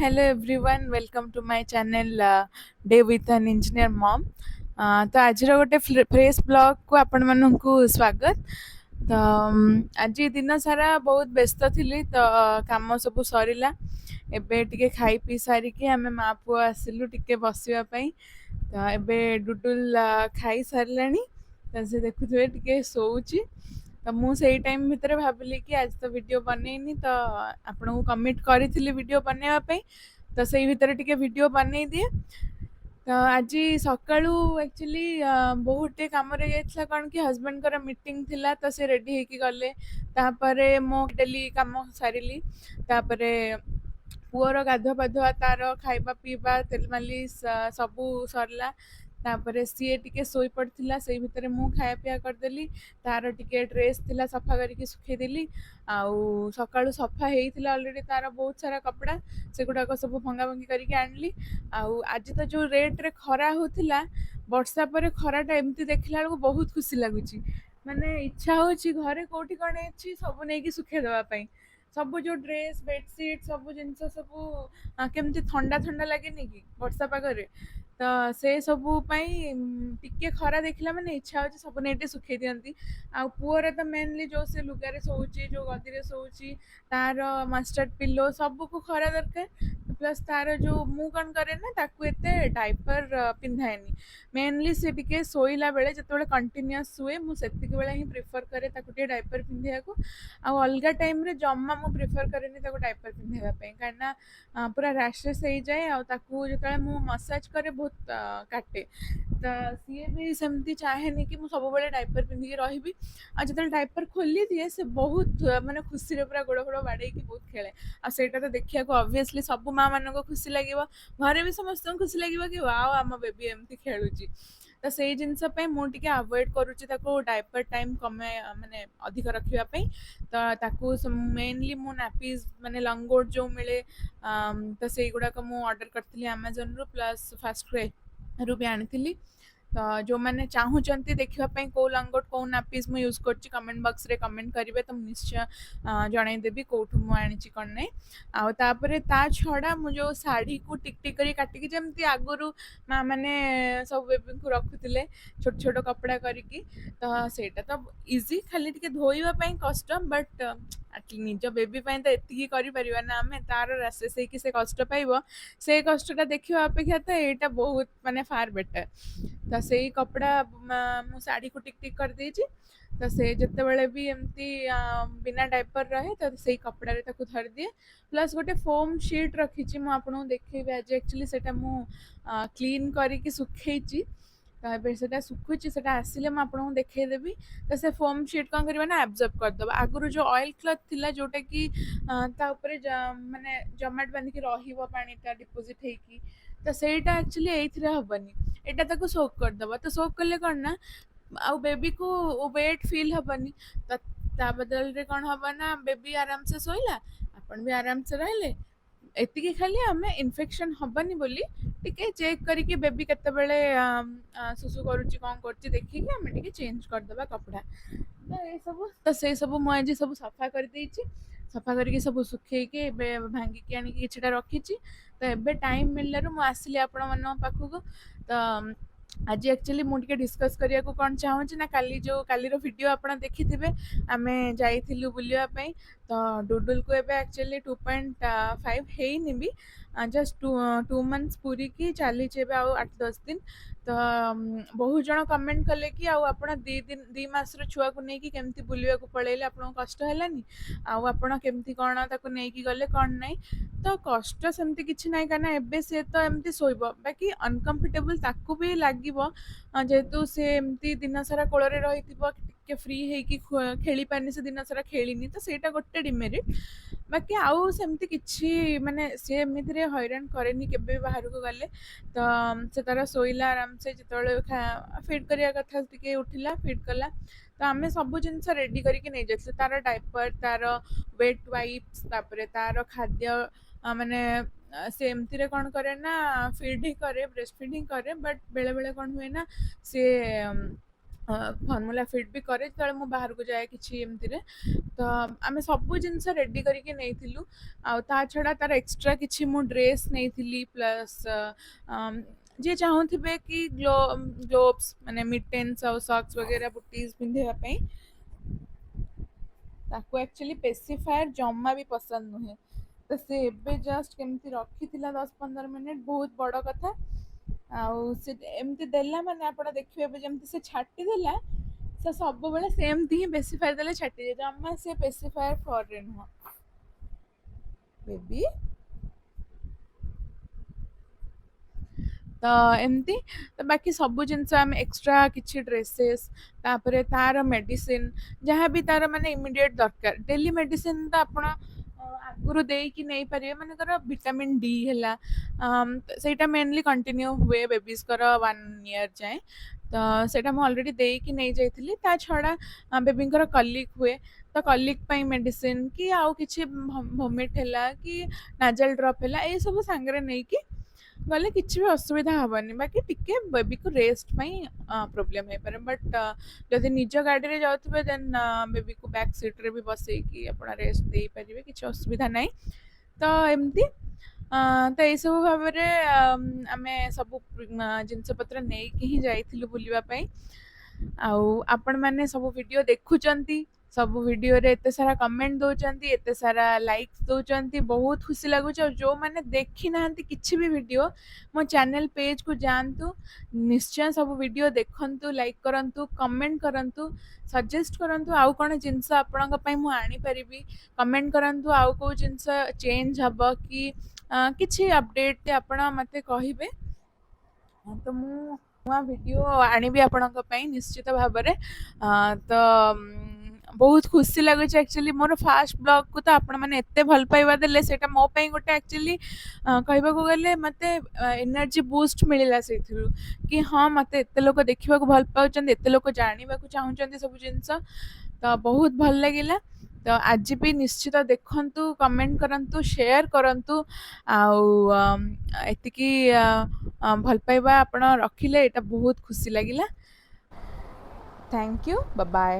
hello everyone, welcome to my channel Day with an Engineer Mom. तो आज गोटे fresh blog को आपण मानू स्वागत। तो आज दिन सारा बहुत व्यस्त थी तो काम सब सरला एबे टिके खाई पी सारिकी आमे माँ पुओ आसिलु टिके बसिबा पई। तो एबे डुडुल खाई सारलानी तो से देखुथिबे टिके सोउची। तो मु सेई टाइम भितर भाबिली कि आज तो वीडियो बनैनी तो आपन कमिट करी वीडियो बनैबा पई तो सेई भितर टिके वीडियो बनै दिए। तो आज सकाळू एक्चुअली बहुत टे काम रे जाइतला कौन कि हस्बैंड कर मीटिंग थिला तो से रेडी हेकी गले तापरे मो डेली काम सारिली तापरे पुअर गाधुआ पाधुआ तार खाइबा पीबा तेल मालिश सबू सरला तापरे सीए टिके सोई पड़थिला सेई भितरे मु खाया पिया करदेली तार टिके ड्रेस थिला सफा करके सुखै देली आउ सकाळू सफा हेइथिला ऑलरेडी तार बहुत सारा कपड़ा सेगुडाक सब भंगा भंगी करके आनली आउ आज तो जो रेट रे खरा होथिला वर्षा पर खराटा एमती देखला बेलू बहुत खुशी लगुच माने इच्छा होची घरे कोठी कण अछि सब नै कि सुखे देबा पई सब जो ड्रेस बेडसीट सब जिनस सब केमती ठंडा ठंडा लगेनि कि वर्षा पागरे तो से सबू टिके खरा देखला माने इच्छा होची सब नेटे सुखै दियंती आ पुअर तो मेनली जो से लुगारे सोउची जो गदी रे सोउची तार मास्टर पिलो सब को खरा दरकार प्लस तार जो मु कौन करे ना ताकू एते डायपर पिंधाएनी मेनली से टिके सोइला बेले जतबेले कंटिन्यूअस सुए मु सेतिक बेले ही प्रिफर करे ताकू टिके डायपर पिंधिया को आ अलगा टाइम रे जम्मा मु प्रिफर करेनी ताकू डायपर पिंधेबा पई कारणा पूरा रैशेस हो जाए आ ताकू जतबेले मु मसाज करे बहुत काटे तो सी भी सेमती चाहेनी कि सब बेले डायपर पिंधिकी रही आ जो डायपर खोली दिए से बहुत माने खुशी रे पूरा गोड़ गोड़ बाड़े की बहुत खेले आ सेटा तो देखिया को ऑब्वियसली सब माँ मान को खुशी लगे घरे भी समस्त खुशी लगे कि वाओ आम बेबी एमती खेलुची तो से जिनस मु टिके अवॉइड करूची ताको डायपर टाइम कमे माने अधिक रखिया पई तो ताकू मेनली मु नापीज माने लंगोट जो मिले तो से गुड़ाक मु ऑर्डर करथिली अमेज़न रू प्लस फास्ट क्राई रू भी आनी तो जो मैंने चाहूँगी देखापी कौ लंगोट कौ नापीस मुझे यूज कर कमेंट बॉक्स रे कमेंट करेंगे तो निश्चय जनईदेवी कौटू मुझे कौन नहीं आउे ता छड़ा मुझे शाढ़ी को टिक टिक कर काटिकी जमी आगुरी माँ मैंने सब बेबी को रखुले छोट छोट कपड़ा करके तो सेटा तो इजी खाली टे धोईवाई कष्ट बट निज बेबी तो एति कर ना आम तार रासेस से कष्ट पाइब से कष्टा देखा अपेक्षा तो यहाँ बहुत माने फार बेटर तो से कपड़ा मु साड़ी को टिक टिक कर देजी तो से जिते बड़े भी एमती बिना डायपर रहे तो से कपड़ा रे ताको धर दिए प्लस गोटे फोम शीट रखी मुझे देखेबी आज एक्चुअली सेटा मु क्लीन करके सुखैची तो से सुखुची से आसिले मुझे देखईदेवी तो से फोम शीट कौन कर एब्जर्व करदे आगुरी जो ऑयल क्लथ थिला जोटा कि माने जमाट बांधिकी पानीटा डिपोजिट होगी तो सहीटा एक्चुअली ये हेनी एटा ताको सोक करदे तो सोक कले कौन ना आ बेबी को वेट फील हेनी तो ता बदल रे कौन हम ना बेबी आराम से सोइला अपन भी आराम से रहिले एतिकी खाली आम इन्फेक्शन हेनी बोली टिके चेक करके बेबी केतेबेले सुसु करुच्ची कौन कर देखिए आम टे चेंज करदे कपड़ा तो ये सब तो से सब मुझे सब सफा कर सफा करके सब सुखैकी भांगिकी आनी किछटा रखी तो एबे टाइम मिलू मुझे आसली आपण मान पाखक तो आज एक्चुअली मुझे डिस्कस करिया को कौन चाहूँगी ना काली जो कालीर वीडियो आपड़ देखी थे आम जाइलु बुलापी तो डुडुल को एबे एक्चुअली 2.5 है भी जस्ट 2 मंथ्स पूरी की चली 8-10 दिन तो बहुत जन कमेंट कले कि आप 2 मासर छुआ को लेकिन केमती बुलवा को पलैले आप कष्ट है आपड़ केमती कौन ताको नहीं गले कौन नहीं तो कष्ट सेमती किसी ना कहीं एबे से तो एमती सोइब बाकी अनकम्फर्टेबल ताकू भी लगे जेहेतु सी एमती दिन सारा कोल रही टे फ्री हो खेली पानी से दिन सारा खेलनी तो सहीटा गोटे डिमेरिट बाकी आउ सेमती किछि माने सी एमती हैरान करेनि केबे बाहर को गले तो से तार सोइला आराम से जिते फिट करिया कथा टिके उठिला फिट कला तो आम सब जिन रेडी करके नहीं जाते तार डायपर तार वेट वाइप्स तापर तार खाद्य माने से एमती कौन करे ना फीड ही करे ब्रेस्ट फीड ही करे बट बेले बेले कौन हुए ना से ଫର୍ମୁଲା ଫିଟ୍ ବି କରେ ଯେତେବେଳେ ମୁଁ ବାହାରକୁ ଯାଏ କିଛି ଏମିତିରେ। ତ ଆମେ ସବୁ ଜିନିଷ ରେଡ଼ି କରିକି ନେଇଥିଲୁ। ଆଉ ତା ଛଡ଼ା ତାର ଏକ୍ସଟ୍ରା କିଛି ମୁଁ ଡ୍ରେସ୍ ନେଇଥିଲି ପ୍ଲସ୍ ଯିଏ ଚାହୁଁଥିବେ କି ଗ୍ଲୋଭ୍ସ ମାନେ ମିଟେନ୍ସ ଆଉ ସକ୍ସ ବଗେରା ବୁଟିସ୍ ପିନ୍ଧିବା ପାଇଁ, ତାକୁ ଆକ୍ଚୁଆଲି ପେସିଫାୟାର ଜମା ବି ପସନ୍ଦ ନୁହେଁ। ତ ସେ ଏବେ ଜଷ୍ଟ କେମିତି ରଖିଥିଲା 10-15 ମିନିଟ୍, ବହୁତ ବଡ଼ କଥା। ଆଉ ସେ ଏମିତି ଦେଲା ମାନେ ଆପଣ ଦେଖିବେ ଏବେ ଯେମିତି ସେ ଛାଟି ଦେଲା, ସେ ସବୁବେଳେ ସେମିତି ହିଁ ପେସିଫାୟାର ଦେଲେ ଛାଟିଦିଏ, ଜମା ସେ ପେସିଫାୟାର ଫରରେ ନୁହଁ। ବେବି ତ ଏମିତି, ତ ବାକି ସବୁ ଜିନିଷ ଆମେ ଏକ୍ସଟ୍ରା କିଛି ଡ୍ରେସେସ୍, ତାପରେ ତାର ମେଡ଼ିସିନ ଯାହା ବି ତାର ମାନେ ଇମିଡ଼ିଏଟ୍ ଦରକାର, ଡେଲି ମେଡ଼ିସିନ ତ ଆପଣ ଆଗରୁ ଦେଇକି ନେଇପାରିବେ। ମନେକର ଭିଟାମିନ୍ ଡି ହେଲା, ସେଇଟା ମେନଲି କଣ୍ଟିନ୍ୟୁ ହୁଏ ବେବିଜଙ୍କର 1 ଇୟର ଯାଏଁ। ତ ସେଇଟା ମୁଁ ଅଲରେଡ଼ି ଦେଇକି ନେଇଯାଇଥିଲି। ତା ଛଡ଼ା ବେବିଙ୍କର କଲିକ୍ ହୁଏ, ତ କଲିକ୍ ପାଇଁ ମେଡ଼ିସିନ କି ଆଉ କିଛି ଭୋମିଟ୍ ହେଲା କି ନାଜାଲ ଡ୍ରପ୍ ହେଲା, ଏସବୁ ସାଙ୍ଗରେ ନେଇକି ଗଲେ କିଛି ବି ଅସୁବିଧା ହବନି। ବାକି ଟିକେ ବେବିକୁ ରେଷ୍ଟ ପାଇଁ ପ୍ରୋବ୍ଲେମ୍ ହେଇପାରେ, ବଟ୍ ଯଦି ନିଜ ଗାଡ଼ିରେ ଯାଉଥିବେ ଦେନ୍ ବେବିକୁ ବ୍ୟାକ୍ ସିଟ୍ରେ ବି ବସେଇକି ଆପଣ ରେଷ୍ଟ ଦେଇପାରିବେ, କିଛି ଅସୁବିଧା ନାହିଁ। ତ ଏମିତି ତ ଏଇସବୁ ଭାବରେ ଆମେ ସବୁ ଜିନିଷପତ୍ର ନେଇକି ହିଁ ଯାଇଥିଲୁ ବୁଲିବା ପାଇଁ। ଆଉ ଆପଣମାନେ ସବୁ ଭିଡ଼ିଓ ଦେଖୁଛନ୍ତି, ସବୁ ଭିଡ଼ିଓରେ ଏତେ ସାରା କମେଣ୍ଟ ଦଉଛନ୍ତି, ଏତେ ସାରା ଲାଇକ୍ସ ଦଉଛନ୍ତି, ବହୁତ ଖୁସି ଲାଗୁଛି। ଆଉ ଯୋଉମାନେ ଦେଖିନାହାନ୍ତି କିଛି ବି ଭିଡ଼ିଓ, ମୋ ଚ୍ୟାନେଲ ପେଜକୁ ଯାଆନ୍ତୁ, ନିଶ୍ଚୟ ସବୁ ଭିଡ଼ିଓ ଦେଖନ୍ତୁ, ଲାଇକ୍ କରନ୍ତୁ, କମେଣ୍ଟ କରନ୍ତୁ, ସଜେଷ୍ଟ କରନ୍ତୁ ଆଉ କ'ଣ ଜିନିଷ ଆପଣଙ୍କ ପାଇଁ ମୁଁ ଆଣିପାରିବି। କମେଣ୍ଟ କରନ୍ତୁ ଆଉ କେଉଁ ଜିନିଷ ଚେଞ୍ଜ ହବ କି କିଛି ଅପଡ଼େଟ୍ ଆପଣ ମୋତେ କହିବେ। ତ ମୁଁ ନୂଆ ଭିଡ଼ିଓ ଆଣିବି ଆପଣଙ୍କ ପାଇଁ ନିଶ୍ଚିତ ଭାବରେ। ତ ବହୁତ ଖୁସି ଲାଗୁଛି ଆକ୍ଚୁଆଲି, ମୋର ଫାଷ୍ଟ ବ୍ଲଗ୍କୁ ତ ଆପଣମାନେ ଏତେ ଭଲ ପାଇବା ଦେଲେ, ସେଇଟା ମୋ ପାଇଁ ଗୋଟେ ଆକ୍ଚୁଆଲି କହିବାକୁ ଗଲେ ମୋତେ ଏନର୍ଜି ବୁଷ୍ଟ ମିଳିଲା ସେଇଥିରୁ, କି ହଁ ମୋତେ ଏତେ ଲୋକ ଦେଖିବାକୁ ଭଲ ପାଉଛନ୍ତି, ଏତେ ଲୋକ ଜାଣିବାକୁ ଚାହୁଁଛନ୍ତି ସବୁ ଜିନିଷ। ତ ବହୁତ ଭଲ ଲାଗିଲା। ତ ଆଜି ବି ନିଶ୍ଚିତ ଦେଖନ୍ତୁ, କମେଣ୍ଟ କରନ୍ତୁ, ସେୟାର କରନ୍ତୁ। ଆଉ ଏତିକି ଭଲ ପାଇବା ଆପଣ ରଖିଲେ, ଏଇଟା ବହୁତ ଖୁସି ଲାଗିଲା। Thank you, bye bye.